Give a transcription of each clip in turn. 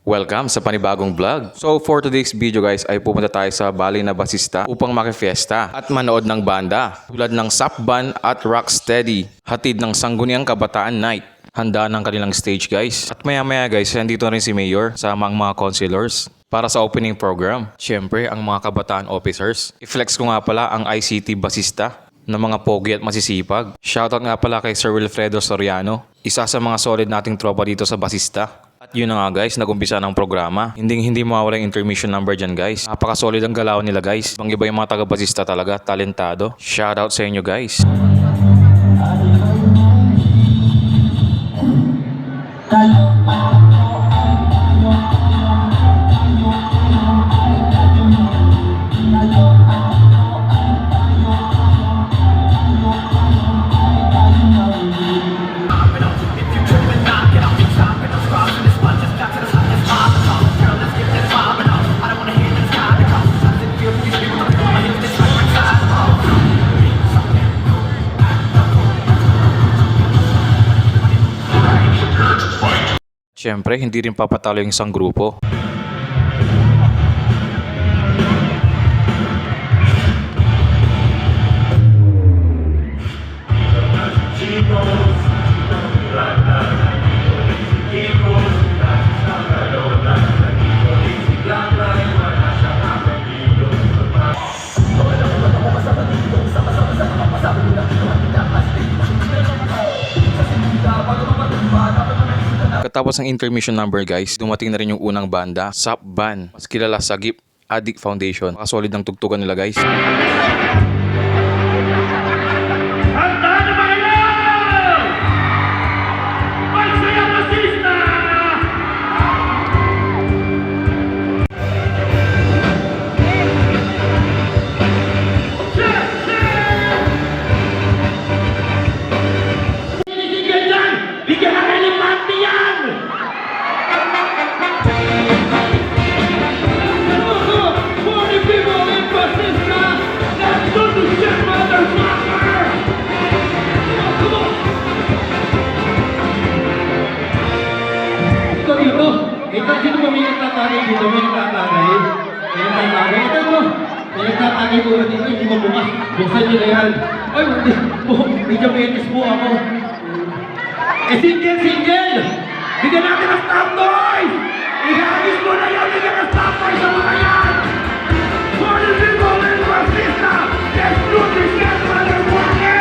Welcome sa panibagong vlog. So for today's video guys ay pupunta tayo sa Bali na Basista upang makifiesta at manood ng banda tulad ng Sapban at Rocksteady, hatid ng Sangguniang Kabataan Night. Handa ng kanilang stage guys. At maya maya guys, nandito rin si Mayor sama ang mga councilors para sa opening program. Siyempre ang mga kabataan officers. I-flex ko nga pala ang ICT Basista ng mga pogi at masisipag. Shoutout nga pala kay Sir Wilfredo Soriano, isa sa mga solid nating tropa dito sa Basista. At yun na nga guys, nag-umpisa ng programa. Hindi mawawala yung intermission number dyan guys. Napaka-solid ang galaw nila guys. Ibang iba yung mga taga-Basista talaga, talentado. Shoutout sa inyo guys. Siyempre, hindi rin papatalo yung isang grupo. Katapos ng intermission number guys, dumating na rin yung unang banda, Sapban, mas kilala sa Gift Addict Foundation. Makasolid ng tugtugan nila guys. Ito, sino ba may nagtatagay dito? May nagtatagay? May nagtatagay? Ito mo! May nagtatagay po dito, hindi mo bukas. Buksan nyo na yan. Ay, hindi po. Medyo betis po ako. Single! Bigyan natin ang stop noise! Ihagis mo na yan! Bigyan ang stop noise sa mga yan! For the people in Basista, let's do this again, motherfucker!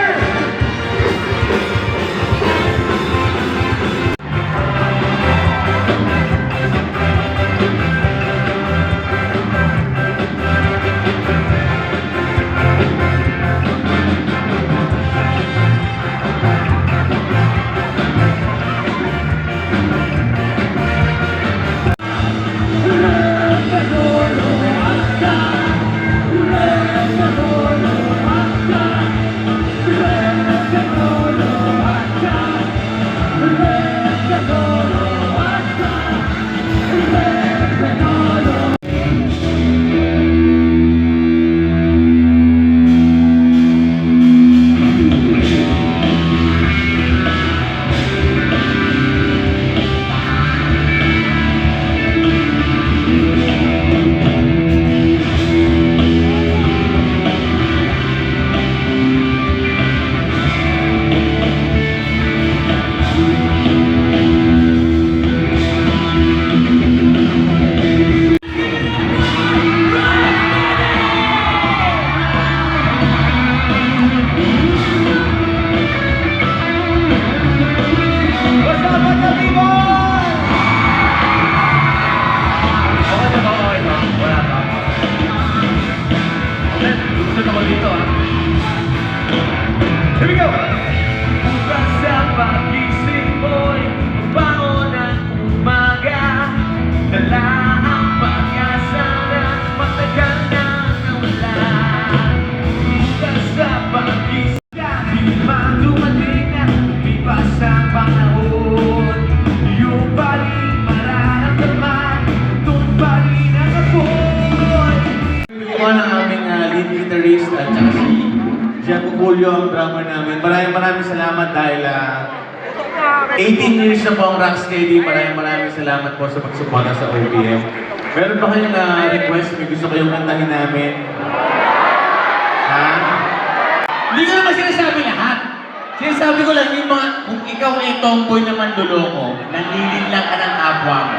Here we go! Bukas sa pagising mo'y bangon ng umaga, dala ang pag-asa na matagal na nawala. Bukas sa pagising, di man dumating na umipas ang panahon, yung balik mararamdaman, itong balik na kapoy. Ito ang aming lead guitarist at saka si Gianco Julio, ang drummer namin. Maraming salamat dahil 18 years na po ang Rocksteady. Maraming salamat po sa pagsuporta sa OPM. Meron ba kayong request? May gusto kayong kantahin namin? Ha? Hindi ko naman sinasabi lahat. Sinasabi ko lang yung mga, kung ikaw ay tomboy na manluloko, nanlilin lang ka ng kapwa mo,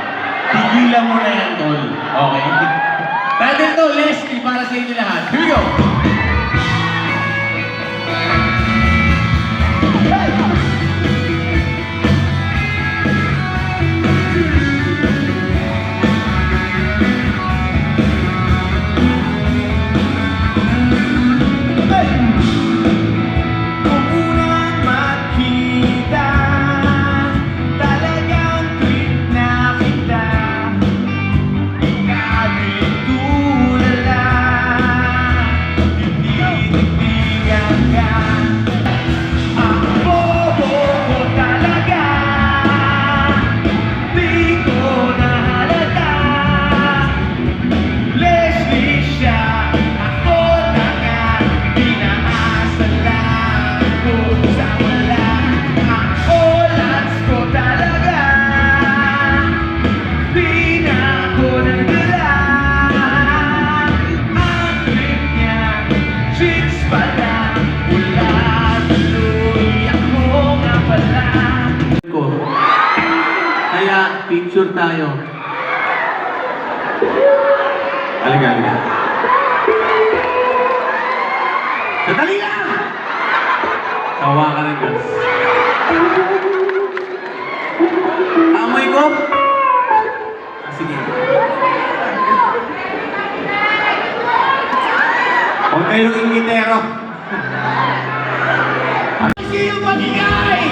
tigilan mo na yan, tol. Okay? Dahil ito, Leslie, para sa inyo lahat. Here we go! Kaya, picture tayo. Halika. Sadali lang! Kawa ka rin, guys. Amoy ko? Sige. Huwag kayong ingitero. Sino magigay?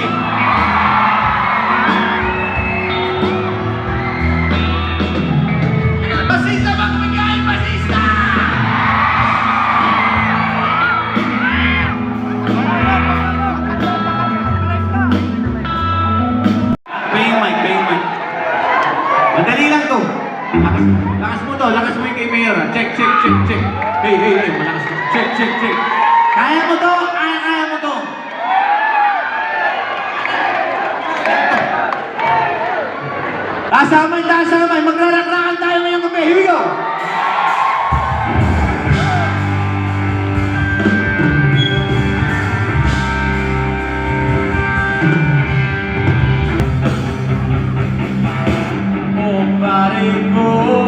Basista magbigay! Basista! Paying mic. Madali lang to. Lakas mo to. Lakas mo yung kay Mayor. Check. Hey. Malakas. Check. Kaya mo to. Kaya mo to. Tasamay. Magraраkrakan tayo ngayong gabi. Here we go! Oh, pare ko.